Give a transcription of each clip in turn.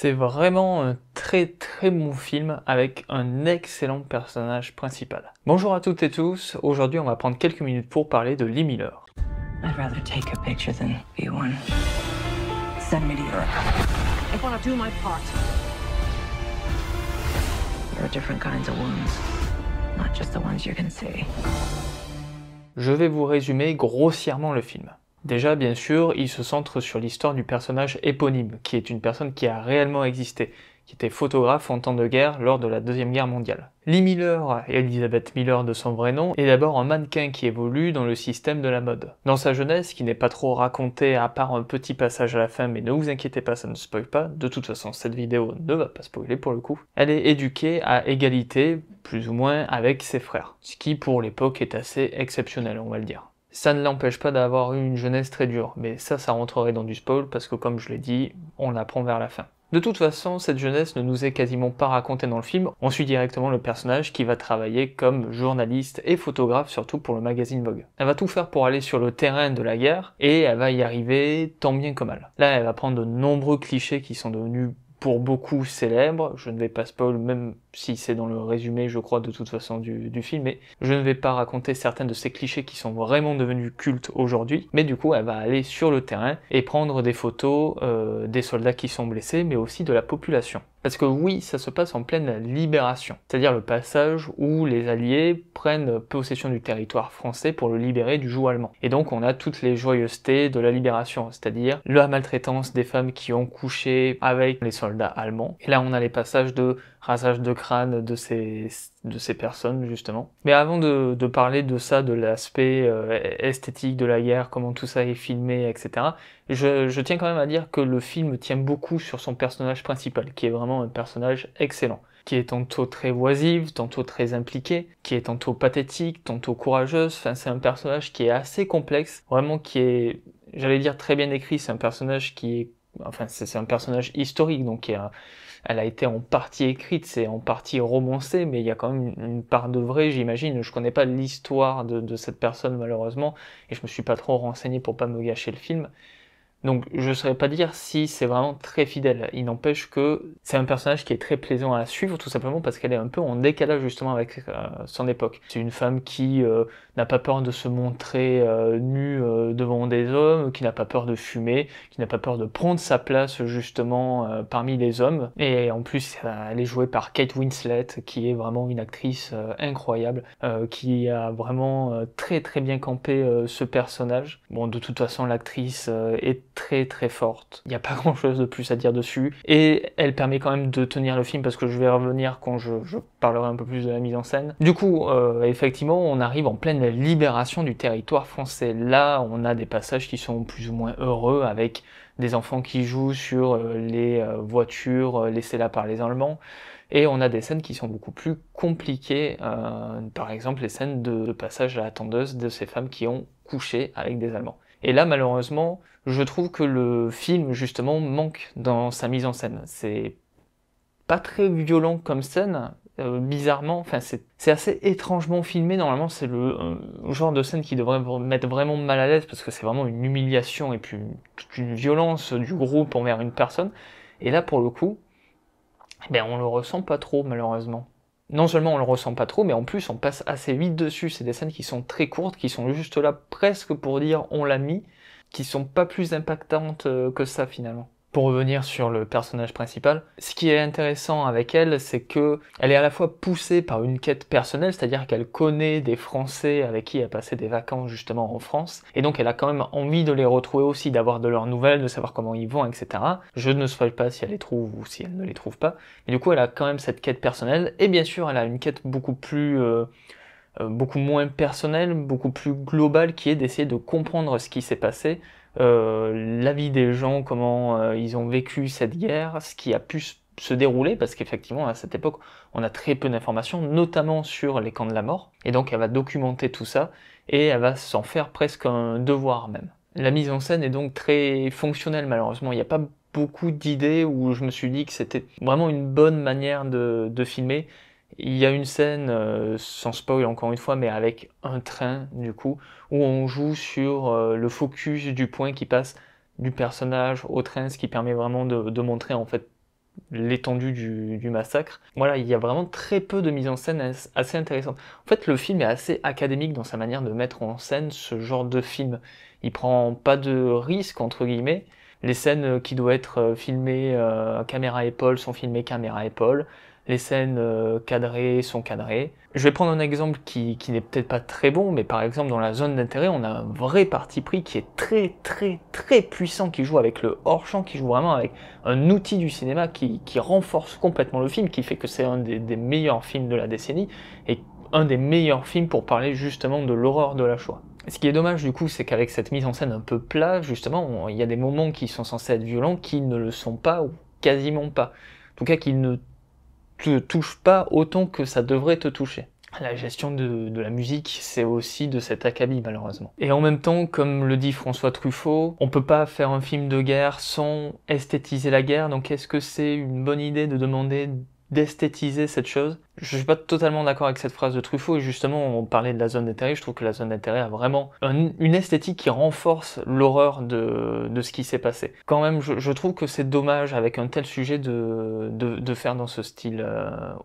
C'est vraiment un très bon film avec un excellent personnage principal. Bonjour à toutes et tous, aujourd'hui on va prendre quelques minutes pour parler de Lee Miller. I'd rather take a picture than be one. Send me to Europe. I want to do my part. There are different kinds of wounds, not just the ones you can see. Je vais vous résumer grossièrement le film. Déjà, bien sûr, il se centre sur l'histoire du personnage éponyme, qui est une personne qui a réellement existé, qui était photographe en temps de guerre lors de la Deuxième Guerre mondiale. Lee Miller, et Elizabeth Miller de son vrai nom, est d'abord un mannequin qui évolue dans le système de la mode. Dans sa jeunesse, qui n'est pas trop racontée à part un petit passage à la fin, mais ne vous inquiétez pas, ça ne spoil pas, de toute façon cette vidéo ne va pas spoiler pour le coup, elle est éduquée à égalité, plus ou moins, avec ses frères, ce qui pour l'époque est assez exceptionnel, on va le dire. Ça ne l'empêche pas d'avoir eu une jeunesse très dure, mais ça rentrerait dans du spoil parce que comme je l'ai dit, on l'apprend vers la fin. De toute façon, cette jeunesse ne nous est quasiment pas racontée dans le film, on suit directement le personnage qui va travailler comme journaliste et photographe, surtout pour le magazine Vogue. Elle va tout faire pour aller sur le terrain de la guerre, et elle va y arriver tant bien que mal. Là, elle va prendre de nombreux clichés qui sont devenus pour beaucoup célèbres, je ne vais pas spoil, même si c'est dans le résumé, je crois, de toute façon du film, mais je ne vais pas raconter certains de ces clichés qui sont vraiment devenus cultes aujourd'hui, mais du coup, elle va aller sur le terrain et prendre des photos des soldats qui sont blessés, mais aussi de la population. Parce que oui, ça se passe en pleine libération, c'est-à-dire le passage où les Alliés prennent possession du territoire français pour le libérer du joug allemand. Et donc on a toutes les joyeusetés de la libération, c'est-à-dire la maltraitance des femmes qui ont couché avec les soldats allemands. Et là on a les passages de rasage de crâne de ces personnes justement. Mais avant de parler de ça, de l'aspect esthétique de la guerre, comment tout ça est filmé, etc., je tiens quand même à dire que le film tient beaucoup sur son personnage principal, qui est vraiment un personnage excellent, qui est tantôt très oisive, tantôt très impliquée, qui est tantôt pathétique, tantôt courageuse, enfin c'est un personnage qui est assez complexe, vraiment qui est, j'allais dire très bien écrit, c'est un personnage qui est, enfin c'est un personnage historique, donc elle a été en partie écrite, c'est en partie romancé, mais il y a quand même une part de vrai, j'imagine. Je connais pas l'histoire de cette personne malheureusement, et je me suis pas trop renseigné pour pas me gâcher le film. Donc je saurais pas dire si c'est vraiment très fidèle. Il n'empêche que c'est un personnage qui est très plaisant à suivre, tout simplement parce qu'elle est un peu en décalage justement avec son époque. C'est une femme qui n'a pas peur de se montrer nue devant des hommes, qui n'a pas peur de fumer, qui n'a pas peur de prendre sa place justement parmi les hommes. Et en plus, elle est jouée par Kate Winslet, qui est vraiment une actrice incroyable, qui a vraiment très bien campé ce personnage. Bon, de toute façon, l'actrice est très forte. Il n'y a pas grand chose de plus à dire dessus. Et elle permet quand même de tenir le film parce que je vais revenir quand je parlerai un peu plus de la mise en scène. Du coup, effectivement, on arrive en pleine libération du territoire français. Là, on a des passages qui sont plus ou moins heureux avec des enfants qui jouent sur les voitures laissées là par les Allemands. Et on a des scènes qui sont beaucoup plus compliquées, par exemple les scènes de passage à la tondeuse de ces femmes qui ont couché avec des Allemands. Et là, malheureusement, je trouve que le film, justement, manque dans sa mise en scène. C'est pas très violent comme scène, bizarrement, enfin c'est assez étrangement filmé, normalement c'est le genre de scène qui devrait vous mettre vraiment mal à l'aise, parce que c'est vraiment une humiliation et puis toute une violence du groupe envers une personne, et là pour le coup, ben on le ressent pas trop malheureusement. Non seulement on le ressent pas trop, mais en plus on passe assez vite dessus, c'est des scènes qui sont très courtes, qui sont juste là presque pour dire on l'a mis, qui sont pas plus impactantes que ça finalement. Pour revenir sur le personnage principal, ce qui est intéressant avec elle, c'est que elle est à la fois poussée par une quête personnelle, c'est-à-dire qu'elle connaît des Français avec qui elle passait des vacances justement en France, et donc elle a quand même envie de les retrouver aussi, d'avoir de leurs nouvelles, de savoir comment ils vont, etc. Je ne spoil pas si elle les trouve ou si elle ne les trouve pas, mais du coup elle a quand même cette quête personnelle, et bien sûr elle a une quête beaucoup moins personnelle, beaucoup plus globale, qui est d'essayer de comprendre ce qui s'est passé, la vie des gens, comment ils ont vécu cette guerre, ce qui a pu se dérouler, parce qu'effectivement à cette époque on a très peu d'informations, notamment sur les camps de la mort, et donc elle va documenter tout ça, et elle va s'en faire presque un devoir même. La mise en scène est donc très fonctionnelle malheureusement, il n'y a pas beaucoup d'idées où je me suis dit que c'était vraiment une bonne manière de filmer. Il y a une scène, sans spoil encore une fois, mais avec un train du coup, où on joue sur le focus du point qui passe du personnage au train, ce qui permet vraiment de montrer en fait l'étendue du massacre. Voilà, il y a vraiment très peu de mise en scène assez intéressante. En fait, le film est assez académique dans sa manière de mettre en scène ce genre de film. Il prend pas de risque, entre guillemets. Les scènes qui doivent être filmées caméra épaule sont filmées caméra épaule. Les scènes cadrées sont cadrées. Je vais prendre un exemple qui n'est peut-être pas très bon, mais par exemple dans la zone d'intérêt, on a un vrai parti pris qui est très très très puissant, qui joue avec le hors-champ, qui joue vraiment avec un outil du cinéma qui renforce complètement le film, qui fait que c'est un des meilleurs films de la décennie, et un des meilleurs films pour parler justement de l'horreur de la Shoah. Ce qui est dommage du coup, c'est qu'avec cette mise en scène un peu plat, justement, il y a des moments qui sont censés être violents qui ne le sont pas, ou quasiment pas. En tout cas, qui ne te touche pas autant que ça devrait te toucher. La gestion de la musique, c'est aussi de cet acabit malheureusement. Et en même temps, comme le dit François Truffaut, on peut pas faire un film de guerre sans esthétiser la guerre, donc est-ce que c'est une bonne idée de demander d'esthétiser cette chose? Je suis pas totalement d'accord avec cette phrase de Truffaut, et justement, on parlait de la zone d'intérêt, je trouve que la zone d'intérêt a vraiment une esthétique qui renforce l'horreur de ce qui s'est passé. Quand même, je trouve que c'est dommage, avec un tel sujet, de faire dans ce style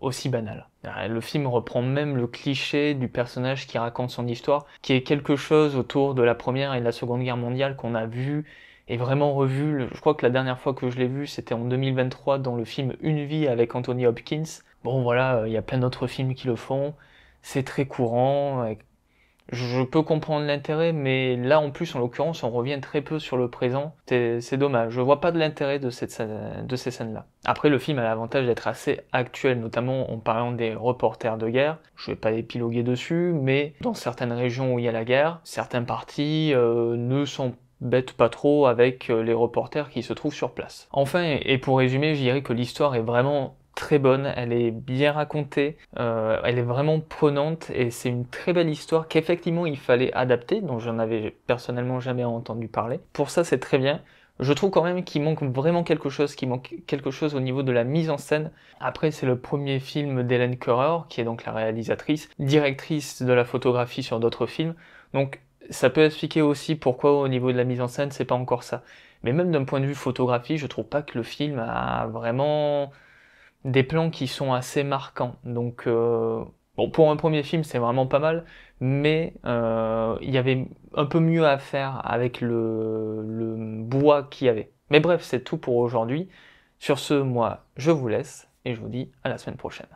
aussi banal. Le film reprend même le cliché du personnage qui raconte son histoire, qui est quelque chose autour de la Première et de la Seconde Guerre mondiale qu'on a vu et vraiment revu. Je crois que la dernière fois que je l'ai vu, c'était en 2023 dans le film Une vie avec Anthony Hopkins. Bon voilà, il y a plein d'autres films qui le font, c'est très courant, je peux comprendre l'intérêt, mais là en plus en l'occurrence on revient très peu sur le présent, c'est dommage, je vois pas de l'intérêt de ces scènes-là. Après le film a l'avantage d'être assez actuel, notamment en parlant des reporters de guerre, je vais pas épiloguer dessus, mais dans certaines régions où il y a la guerre, certains partis ne s'embêtent pas trop avec les reporters qui se trouvent sur place. Enfin, et pour résumer, je dirais que l'histoire est vraiment très bonne, elle est bien racontée, elle est vraiment prenante et c'est une très belle histoire qu'effectivement il fallait adapter, dont j'en avais personnellement jamais entendu parler. Pour ça c'est très bien. Je trouve quand même qu'il manque vraiment quelque chose, au niveau de la mise en scène. Après c'est le premier film d'Helen Currer, qui est donc la réalisatrice, directrice de la photographie sur d'autres films, donc ça peut expliquer aussi pourquoi au niveau de la mise en scène c'est pas encore ça. Mais même d'un point de vue photographie, je trouve pas que le film a vraiment des plans qui sont assez marquants. Donc, bon, pour un premier film, c'est vraiment pas mal, mais il y avait un peu mieux à faire avec le bois qu'il y avait. Mais bref, c'est tout pour aujourd'hui. Sur ce, moi, je vous laisse et je vous dis à la semaine prochaine.